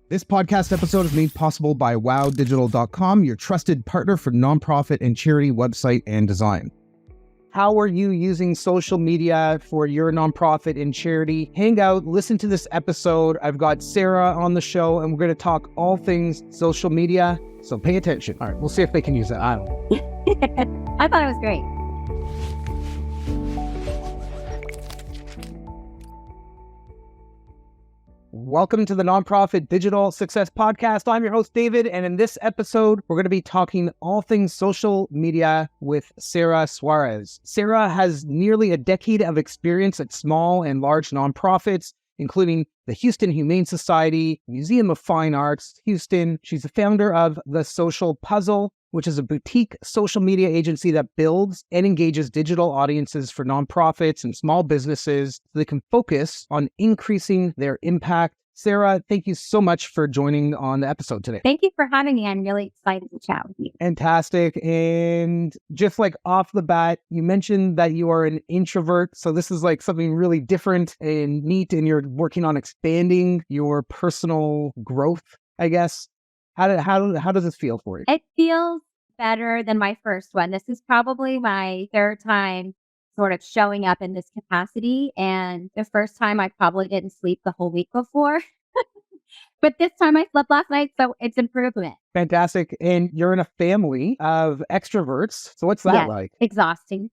This podcast episode is made possible by wowdigital.com, your trusted partner for nonprofit and charity website and design. How are you using social media for your nonprofit and charity? Hang out, listen to this episode. I've got Sarah on the show, and we're going to talk all things social media. So pay attention. All right, we'll see if they can use it. I don't know. I thought it was great. Welcome to the Nonprofit Digital Success Podcast. I'm your host, David, and in this episode, we're going to be talking all things social media with Sarah Suarez. Sarah has nearly a decade of experience at small and large nonprofits, including the Houston Humane Society, Museum of Fine Arts, Houston. She's the founder of The Social Puzzle, which is a boutique social media agency that builds and engages digital audiences for nonprofits and small businesses so they can focus on increasing their impact. Sarah, thank you so much for joining on the episode today. Thank you for having me. I'm really excited to chat with you. Fantastic. And just like off the bat, you mentioned that you are an introvert. So this is like something really different and neat, and you're working on expanding your personal growth, I guess. How does this feel for you? It feels better than my first one. This is probably my third time sort of showing up in this capacity. And the first time I probably didn't sleep the whole week before. But this time I slept last night, so it's improvement. Fantastic. And you're in a family of extroverts. So what's that like? Exhausting.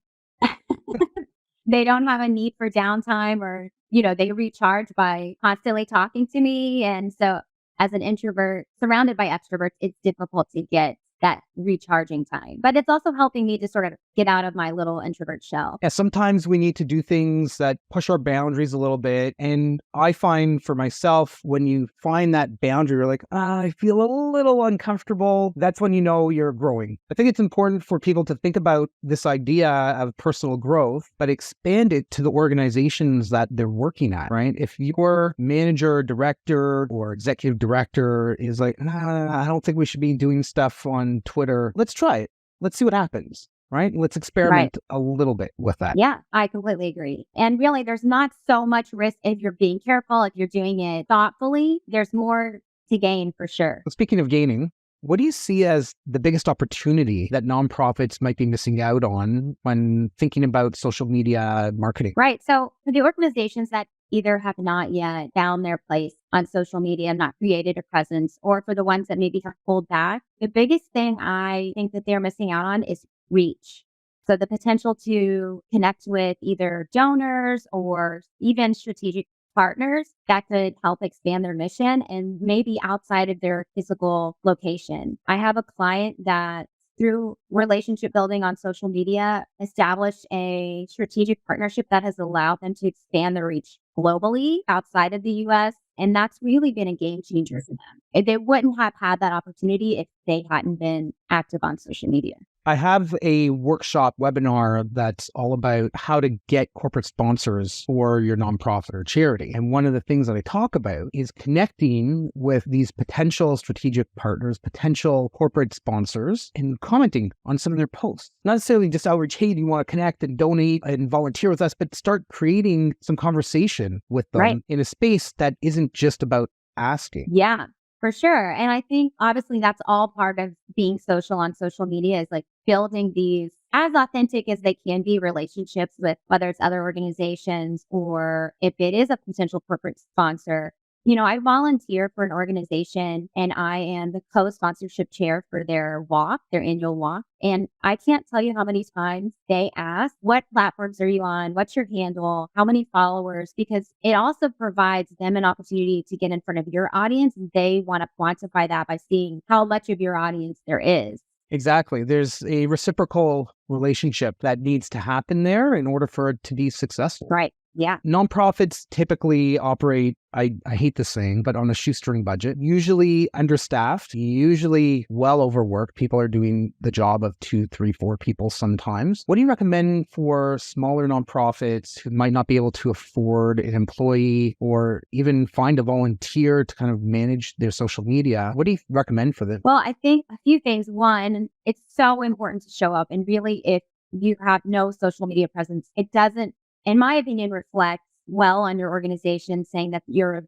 They don't have a need for downtime, or, they recharge by constantly talking to me. And so as an introvert surrounded by extroverts, it's difficult to get that recharging time. But it's also helping me to sort of get out of my little introvert shell. Yeah, sometimes we need to do things that push our boundaries a little bit. And I find for myself, when you find that boundary, you're like, I feel a little uncomfortable. That's when you know you're growing. I think it's important for people to think about this idea of personal growth, but expand it to the organizations that they're working at, right? If your manager, director, or executive director is like, I don't think we should be doing stuff on Twitter, let's try it. Let's see what happens. Right? Let's experiment a little bit with that. Yeah, I completely agree. And really, there's not so much risk if you're being careful, if you're doing it thoughtfully. There's more to gain for sure. Speaking of gaining, what do you see as the biggest opportunity that nonprofits might be missing out on when thinking about social media marketing? Right. So for the organizations that either have not yet found their place on social media, not created a presence, or for the ones that maybe have pulled back, the biggest thing I think that they're missing out on is reach. So the potential to connect with either donors or even strategic partners that could help expand their mission and maybe outside of their physical location. I have a client that through relationship building on social media, established a strategic partnership that has allowed them to expand their reach globally outside of the US. And that's really been a game changer for them. They wouldn't have had that opportunity if they hadn't been active on social media. I have a workshop webinar that's all about how to get corporate sponsors for your nonprofit or charity. And one of the things that I talk about is connecting with these potential strategic partners, potential corporate sponsors, and commenting on some of their posts. Not necessarily just outreach, hey, do you want to connect and donate and volunteer with us, but start creating some conversation with them in a space that isn't just about asking. Yeah. For sure. And I think obviously that's all part of being social on social media, is like building these as authentic as they can be relationships with whether it's other organizations or if it is a potential corporate sponsor. I volunteer for an organization and I am the co-sponsorship chair for their annual walk. And I can't tell you how many times they ask, what platforms are you on? What's your handle? How many followers? Because it also provides them an opportunity to get in front of your audience. They want to quantify that by seeing how much of your audience there is. Exactly. There's a reciprocal relationship that needs to happen there in order for it to be successful. Right. Yeah. Nonprofits typically operate, I hate this saying, but on a shoestring budget, usually understaffed, usually well overworked. People are doing the job of 2, 3, 4 people sometimes. What do you recommend for smaller nonprofits who might not be able to afford an employee or even find a volunteer to kind of manage their social media? What do you recommend for them? Well, I think a few things. One, it's so important to show up. And really, if you have no social media presence, it doesn't, in my opinion, reflects well on your organization, saying that you're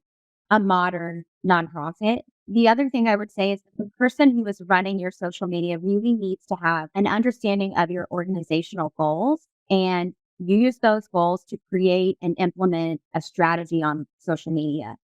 a modern nonprofit. The other thing I would say is that the person who is running your social media really needs to have an understanding of your organizational goals and use those goals to create and implement a strategy on social media.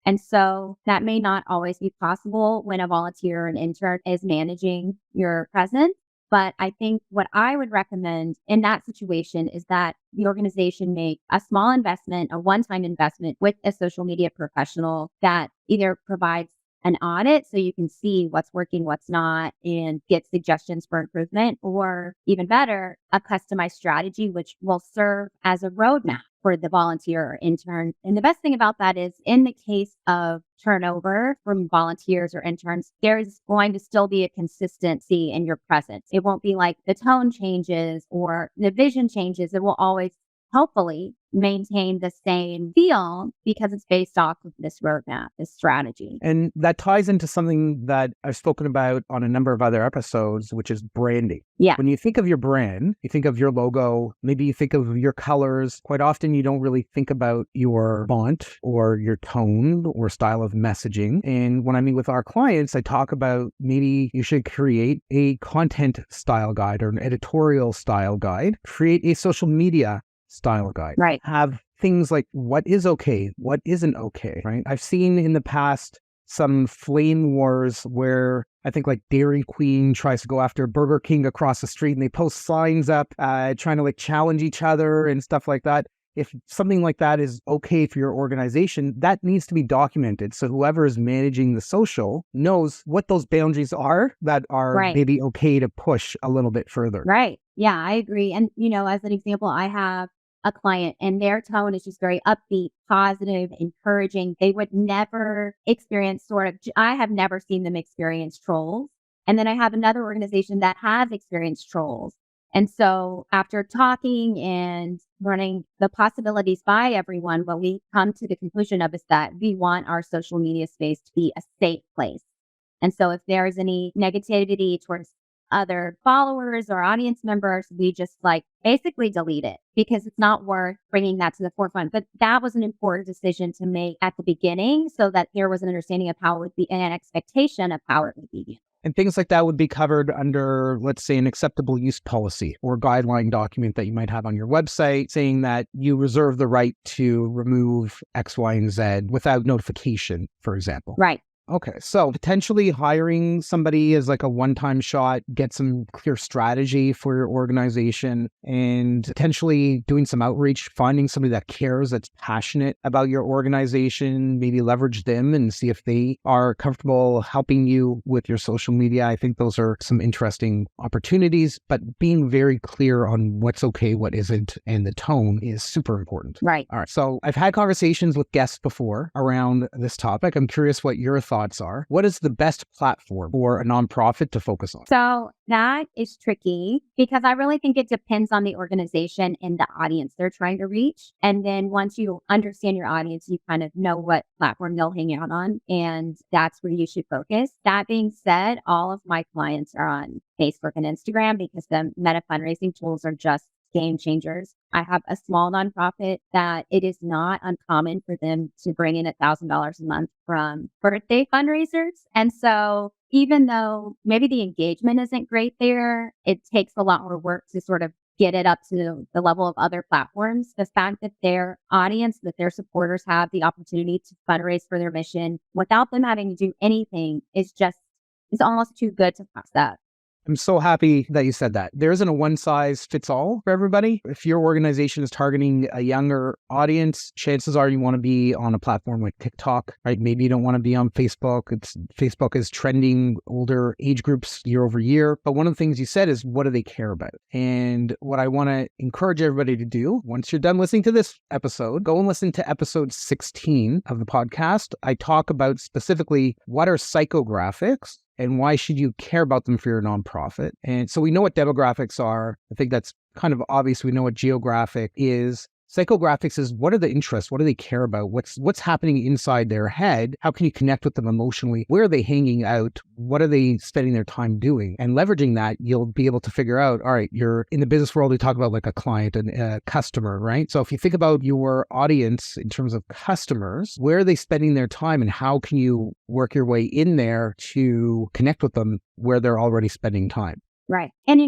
And so that may not always be possible when a volunteer or an intern is managing your presence. But I think what I would recommend in that situation is that the organization make a small investment, a one-time investment with a social media professional that either provides an audit so you can see what's working, what's not, and get suggestions for improvement, or even better, a customized strategy, which will serve as a roadmap for the volunteer or intern. And the best thing about that is in the case of turnover from volunteers or interns, there's going to still be a consistency in your presence. It won't be like the tone changes or the vision changes. It will always hopefully maintain the same feel because it's based off of this roadmap, this strategy. And that ties into something that I've spoken about on a number of other episodes, which is branding. Yeah. When you think of your brand, you think of your logo, maybe you think of your colors. Quite often, you don't really think about your font or your tone or style of messaging. And when I meet with our clients, I talk about maybe you should create a content style guide or an editorial style guide, create a social media style guide. Right. Have things like what is okay, what isn't okay, right? I've seen in the past some flame wars where I think like Dairy Queen tries to go after Burger King across the street and they post signs up trying to like challenge each other and stuff like that. If something like that is okay for your organization, that needs to be documented. So whoever is managing the social knows what those boundaries are that are maybe okay to push a little bit further. Right. Yeah, I agree. And, as an example, I have a client and their tone is just very upbeat, positive, encouraging. They would never experience I have never seen them experience trolls. And then I have another organization that has experienced trolls. And so after talking and running the possibilities by everyone, what we come to the conclusion of is that we want our social media space to be a safe place. And so if there is any negativity towards other followers or audience members, we just basically delete it because it's not worth bringing that to the forefront. But that was an important decision to make at the beginning so that there was an understanding of how it would be and an expectation of how it would be. And things like that would be covered under, let's say, an acceptable use policy or guideline document that you might have on your website saying that you reserve the right to remove X, Y, and Z without notification, for example. Right. Okay, so potentially hiring somebody as like a one-time shot, get some clear strategy for your organization, and potentially doing some outreach, finding somebody that cares, that's passionate about your organization, maybe leverage them and see if they are comfortable helping you with your social media. I think those are some interesting opportunities, but being very clear on what's okay, what isn't, and the tone is super important. Right. All right, so I've had conversations with guests before around this topic. I'm curious what your thoughts are. What is the best platform for a nonprofit to focus on? So that is tricky because I really think it depends on the organization and the audience they're trying to reach. And then once you understand your audience, you kind of know what platform they'll hang out on. And that's where you should focus. That being said, all of my clients are on Facebook and Instagram because the meta fundraising tools are just game changers. I have a small nonprofit that it is not uncommon for them to bring in $1,000 a month from birthday fundraisers. And so even though maybe the engagement isn't great there, it takes a lot more work to sort of get it up to the level of other platforms. The fact that their audience, that their supporters have the opportunity to fundraise for their mission without them having to do anything is almost too good to pass up. I'm so happy that you said that. There isn't a one size fits all for everybody. If your organization is targeting a younger audience, chances are you want to be on a platform like TikTok, right? Maybe you don't want to be on Facebook. Facebook is trending older age groups year over year. But one of the things you said is, what do they care about? And what I want to encourage everybody to do, once you're done listening to this episode, go and listen to episode 16 of the podcast. I talk about specifically what are psychographics and why should you care about them for your nonprofit. And so we know what demographics are. I think that's kind of obvious. We know what geographic is. Psychographics is, what are the interests? What do they care about? What's happening inside their head? How can you connect with them emotionally? Where are they hanging out? What are they spending their time doing? And leveraging that, you'll be able to figure out, all right, you're in the business world, we talk about like a client and a customer, right? So if you think about your audience in terms of customers, where are they spending their time and how can you work your way in there to connect with them where they're already spending time? Right. And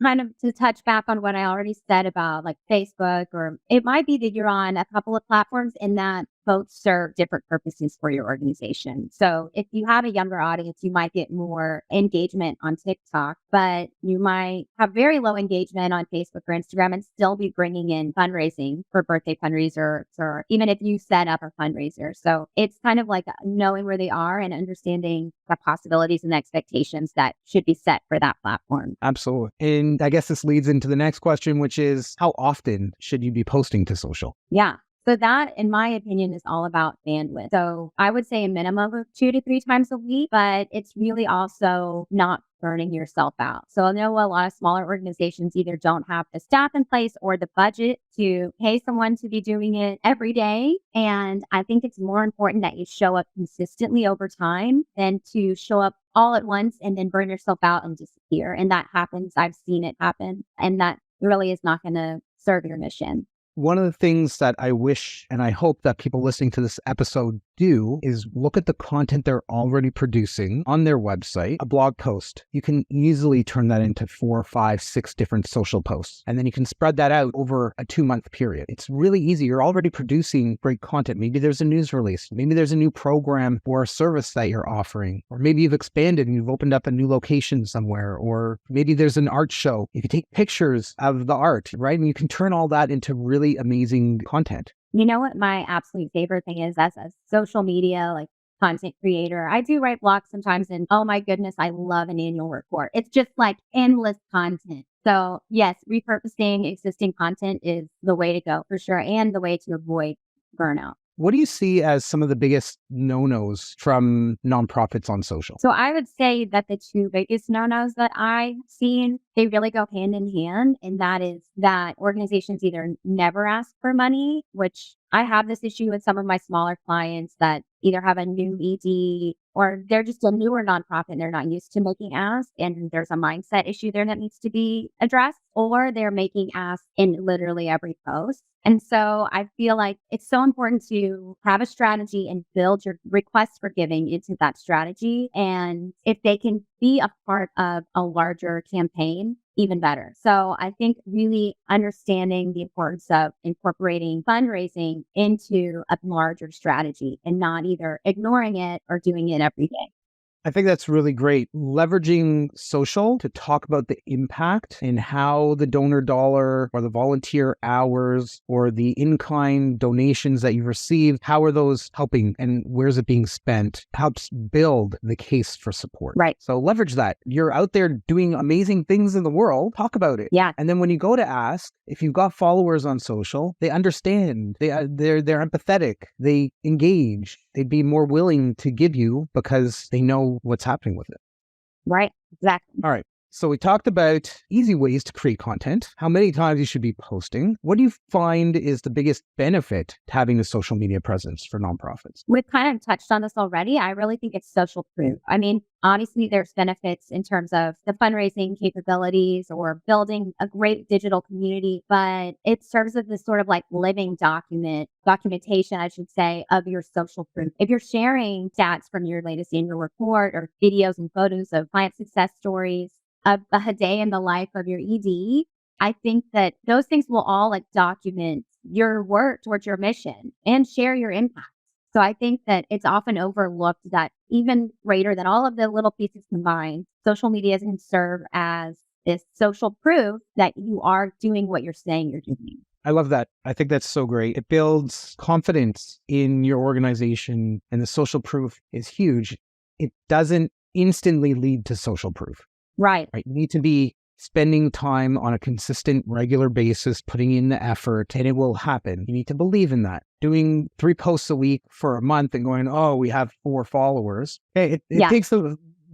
kind of to touch back on what I already said about like Facebook, or it might be that you're on a couple of platforms and that both serve different purposes for your organization. So if you have a younger audience, you might get more engagement on TikTok, but you might have very low engagement on Facebook or Instagram and still be bringing in fundraising for birthday fundraisers, or even if you set up a fundraiser. So it's kind of like knowing where they are and understanding the possibilities and expectations that should be set for that platform. Absolutely. And I guess this leads into the next question, which is, how often should you be posting to social? Yeah. So that, in my opinion, is all about bandwidth. So I would say a minimum of 2 to 3 times a week, but it's really also not burning yourself out. So I know a lot of smaller organizations either don't have the staff in place or the budget to pay someone to be doing it every day. And I think it's more important that you show up consistently over time than to show up all at once and then burn yourself out and disappear. And that happens. I've seen it happen. And that really is not going to serve your mission. One of the things that I wish and I hope that people listening to this episode do is look at the content they're already producing on their website, a blog post. You can easily turn that into 4, 5, 6 different social posts. And then you can spread that out over a 2-month period. It's really easy. You're already producing great content. Maybe there's a news release. Maybe there's a new program or a service that you're offering. Or maybe you've expanded and you've opened up a new location somewhere. Or maybe there's an art show. You can take pictures of the art, right? And you can turn all that into really amazing content. You know what my absolute favorite thing is as a social media like content creator? I do write blogs sometimes and oh my goodness, I love an annual report. It's just like endless content. So yes, repurposing existing content is the way to go for sure, and the way to avoid burnout. What do you see as some of the biggest no-nos from nonprofits on social? So I would say that the two biggest no-nos that I've seen, they really go hand in hand. And that is that organizations either never ask for money, which I have this issue with some of my smaller clients that either have a new ED or they're just a newer nonprofit and they're not used to making asks. And there's a mindset issue there that needs to be addressed, or they're making asks in literally every post. And so I feel like it's so important to have a strategy and build your request for giving into that strategy. And if they can be a part of a larger campaign, even better. So I think really understanding the importance of incorporating fundraising into a larger strategy and not either ignoring it or doing it every day. I think that's really great. Leveraging social to talk about the impact and how the donor dollar or the volunteer hours or the in-kind donations that you've received, how are those helping and where's it being spent, helps build the case for support. Right. So leverage that. You're out there doing amazing things in the world. Talk about it. Yeah. And then when you go to ask, if you've got followers on social, they understand. They're empathetic. They engage. They'd be more willing to give you because they know what's happening with it. Right. Exactly. All right. So we talked about easy ways to create content, how many times you should be posting. What do you find is the biggest benefit to having a social media presence for nonprofits? We've kind of touched on this already. I really think it's social proof. I mean, obviously there's benefits in terms of the fundraising capabilities or building a great digital community, but it serves as this sort of like living documentation, I should say, of your social proof. If you're sharing stats from your latest annual report or videos and photos of client success stories, of a day in the life of your ED, I think that those things will all like document your work towards your mission and share your impact. So I think that it's often overlooked that even greater than all of the little pieces combined, social media can serve as this social proof that you are doing what you're saying you're doing. I love that. I think that's so great. It builds confidence in your organization, and the social proof is huge. It doesn't instantly lead to social proof. Right. You need to be spending time on a consistent, regular basis, putting in the effort, and it will happen. You need to believe in that. Doing 3 posts a week for a month and going, oh, we have 4 followers. It takes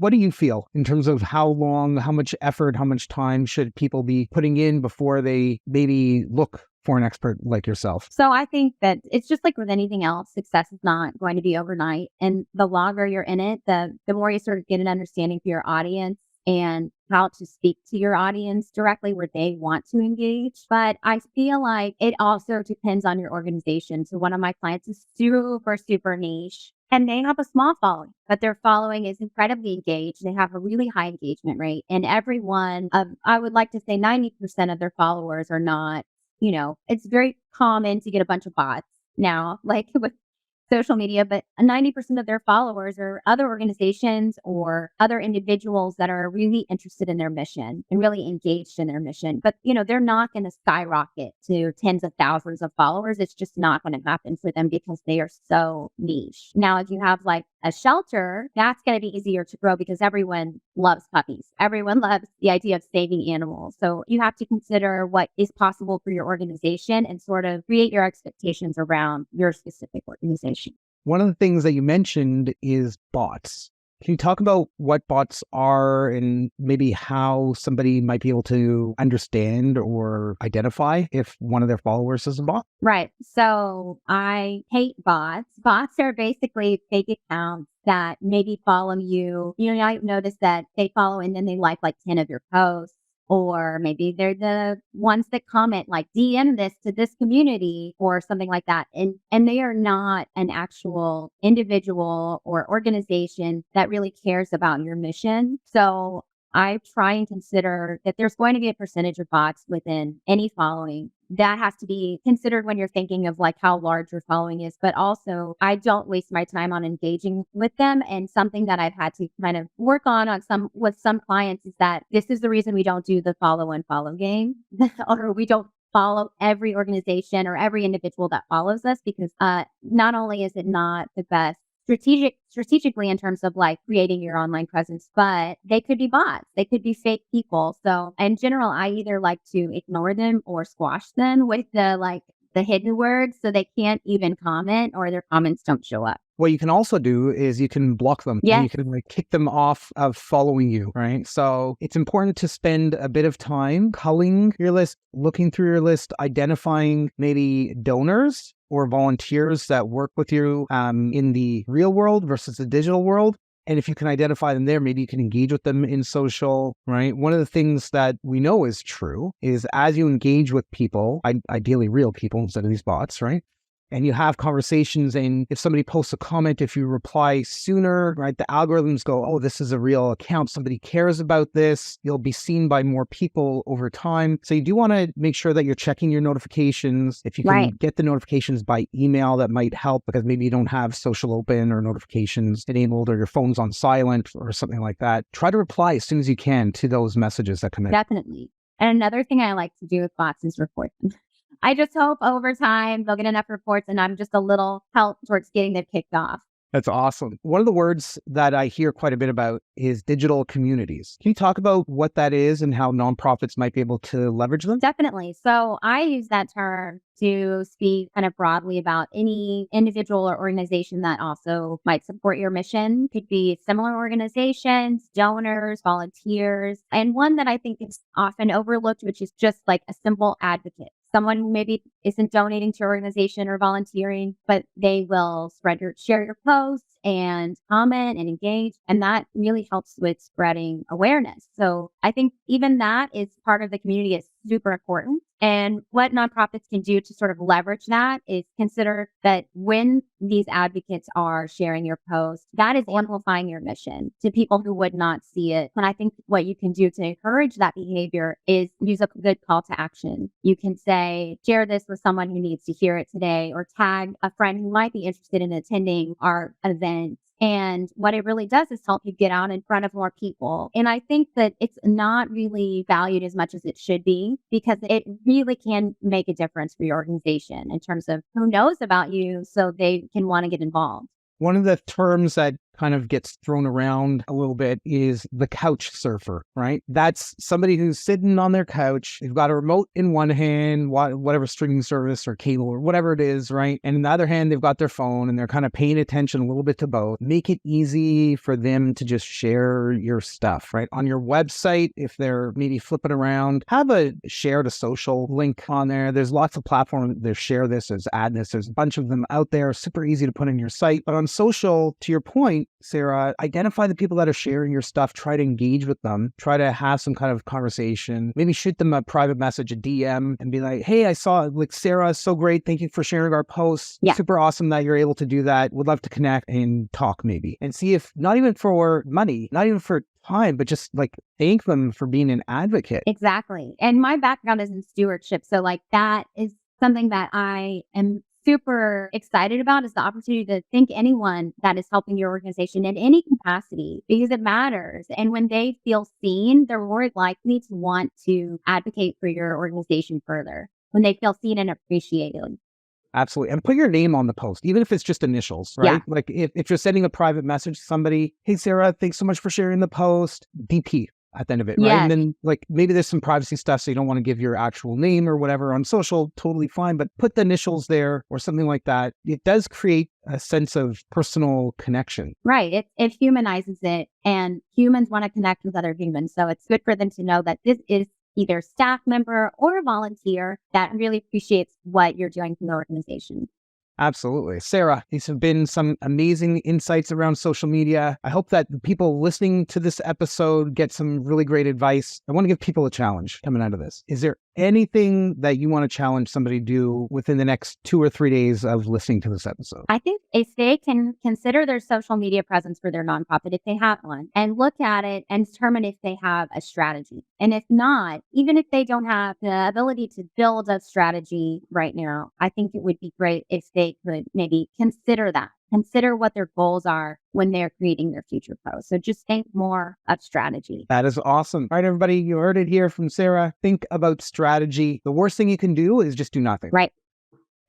what do you feel in terms of how long, how much effort, how much time should people be putting in before they maybe look for an expert like yourself? So I think that it's just like with anything else, success is not going to be overnight. And the longer you're in it, the more you sort of get an understanding for your audience and how to speak to your audience directly where they want to engage. But I feel like it also depends on your organization. So one of my clients is super, super niche and they have a small following, but their following is incredibly engaged. They have a really high engagement rate. And I would like to say 90% of their followers are not, it's very common to get a bunch of bots now, like with social media, but 90% of their followers are other organizations or other individuals that are really interested in their mission and really engaged in their mission. But, they're not going to skyrocket to tens of thousands of followers. It's just not going to happen for them because they are so niche. Now, if you have like a shelter, that's going to be easier to grow because everyone loves puppies. Everyone loves the idea of saving animals. So you have to consider what is possible for your organization and sort of create your expectations around your specific organization. One of the things that you mentioned is bots. Can you talk about what bots are and maybe how somebody might be able to understand or identify if one of their followers is a bot? Right. So I hate bots. Bots are basically fake accounts that maybe follow you. You might notice that they follow and then they like 10 of your posts. Or maybe they're the ones that comment like DM this to this community or something like that. And they are not an actual individual or organization that really cares about your mission. So I try and consider that there's going to be a percentage of bots within any following. That has to be considered when you're thinking of like how large your following is. But also, I don't waste my time on engaging with them. And something that I've had to kind of work on with some clients is that this is the reason we don't do the follow and follow game, or we don't follow every organization or every individual that follows us because not only is it not the best strategically in terms of like creating your online presence, but they could be bots. They could be fake people. So in general, I either like to ignore them or squash them with the hidden words so they can't even comment or their comments don't show up. What you can also do is you can block them. And you Yes. can kick them off of following you, right? So it's important to spend a bit of time culling your list, looking through your list, identifying maybe donors or volunteers that work with you in the real world versus the digital world. And if you can identify them there, maybe you can engage with them in social, right? One of the things that we know is true is as you engage with people, ideally real people instead of these bots, right? And you have conversations, and if somebody posts a comment, if you reply sooner, right, the algorithms go, oh, this is a real account. Somebody cares about this. You'll be seen by more people over time. So you do want to make sure that you're checking your notifications. If you can Right. get the notifications by email, that might help because maybe you don't have social open or notifications enabled or your phone's on silent or something like that. Try to reply as soon as you can to those messages that come in. Definitely. And another thing I like to do with bots is report them. I just hope over time they'll get enough reports and I'm just a little help towards getting them kicked off. That's awesome. One of the words that I hear quite a bit about is digital communities. Can you talk about what that is and how nonprofits might be able to leverage them? Definitely. So I use that term to speak kind of broadly about any individual or organization that also might support your mission. Could be similar organizations, donors, volunteers, and one that I think is often overlooked, which is just like a simple advocate. Someone who maybe isn't donating to your organization or volunteering, but they will share your posts and comment and engage. And that really helps with spreading awareness. So I think even that is part of the community is super important. And what nonprofits can do to sort of leverage that is consider that when these advocates are sharing your post, that is amplifying your mission to people who would not see it. And I think what you can do to encourage that behavior is use a good call to action. You can say, share this with someone who needs to hear it today, or tag a friend who might be interested in attending our event. And what it really does is help you get out in front of more people. And I think that it's not really valued as much as it should be because it really can make a difference for your organization in terms of who knows about you so they can want to get involved. One of the terms that kind of gets thrown around a little bit is the couch surfer, right? That's somebody who's sitting on their couch. They've got a remote in one hand, whatever streaming service or cable or whatever it is, right? And in the other hand, they've got their phone and they're kind of paying attention a little bit to both. Make it easy for them to just share your stuff, right? On your website, if they're maybe flipping around, have a share to social link on there. There's lots of platforms. There's share this, there's add this, there's a bunch of them out there. Super easy to put in your site. But on social, to your point, Sarah, identify the people that are sharing your stuff. Try to engage with them. Try to have some kind of conversation. Maybe shoot them a private message, a DM, and be like, hey, I saw like Sarah, so great. Thank you for sharing our posts. Yeah. Super awesome that you're able to do that. Would love to connect and talk maybe. And see if, not even for money, not even for time, but just like thank them for being an advocate. Exactly. And my background is in stewardship. So like that is something that I am super excited about, is the opportunity to thank anyone that is helping your organization in any capacity, because it matters. And when they feel seen, they're more likely to want to advocate for your organization further when they feel seen and appreciated. Absolutely. And put your name on the post, even if it's just initials, right? Yeah. Like if you're sending a private message to somebody, hey, Sarah, thanks so much for sharing the post, DP at the end of it, right? Yes. And then like maybe there's some privacy stuff, so you don't want to give your actual name or whatever on social, totally fine, but put the initials there or something like that. It does create a sense of personal connection. Right. It humanizes it, and humans want to connect with other humans. So it's good for them to know that this is either a staff member or a volunteer that really appreciates what you're doing for the organization. Absolutely. Sarah, these have been some amazing insights around social media. I hope that the people listening to this episode get some really great advice. I want to give people a challenge coming out of this. Is there anything that you want to challenge somebody to do within the next 2 or 3 days of listening to this episode? I think if they can consider their social media presence for their nonprofit, if they have one, and look at it and determine if they have a strategy. And if not, even if they don't have the ability to build a strategy right now, I think it would be great if they could maybe consider that. Consider what their goals are when they're creating their future posts. So just think more of strategy. That is awesome. All right, everybody, you heard it here from Sarah. Think about strategy. The worst thing you can do is just do nothing. Right.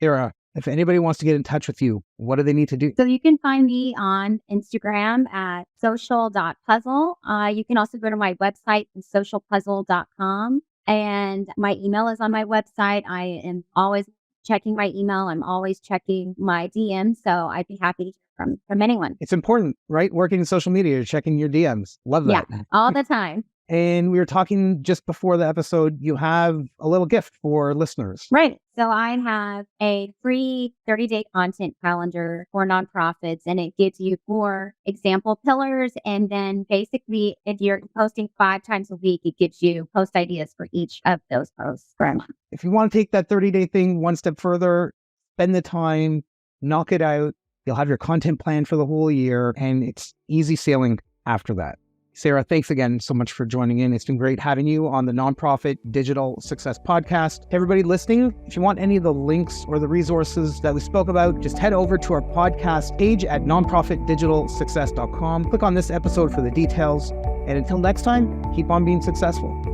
Sarah, if anybody wants to get in touch with you, what do they need to do? So you can find me on Instagram at social.puzzle. You can also go to my website, socialpuzzle.com. And my email is on my website. I am always checking my email. I'm always checking my DMs. So I'd be happy to hear from anyone. It's important, right? Working in social media, you're checking your DMs. Love that. Yeah, all the time. And we were talking just before the episode, you have a little gift for listeners. Right. So I have a free 30-day content calendar for nonprofits, and it gives you 4 example pillars. And then basically, if you're posting 5 times a week, it gives you post ideas for each of those posts for a month. If you want to take that 30-day thing one step further, spend the time, knock it out. You'll have your content plan for the whole year, and it's easy sailing after that. Sarah, thanks again so much for joining in. It's been great having you on the Nonprofit Digital Success Podcast. Everybody listening, if you want any of the links or the resources that we spoke about, just head over to our podcast page at nonprofitdigitalsuccess.com. Click on this episode for the details. And until next time, keep on being successful.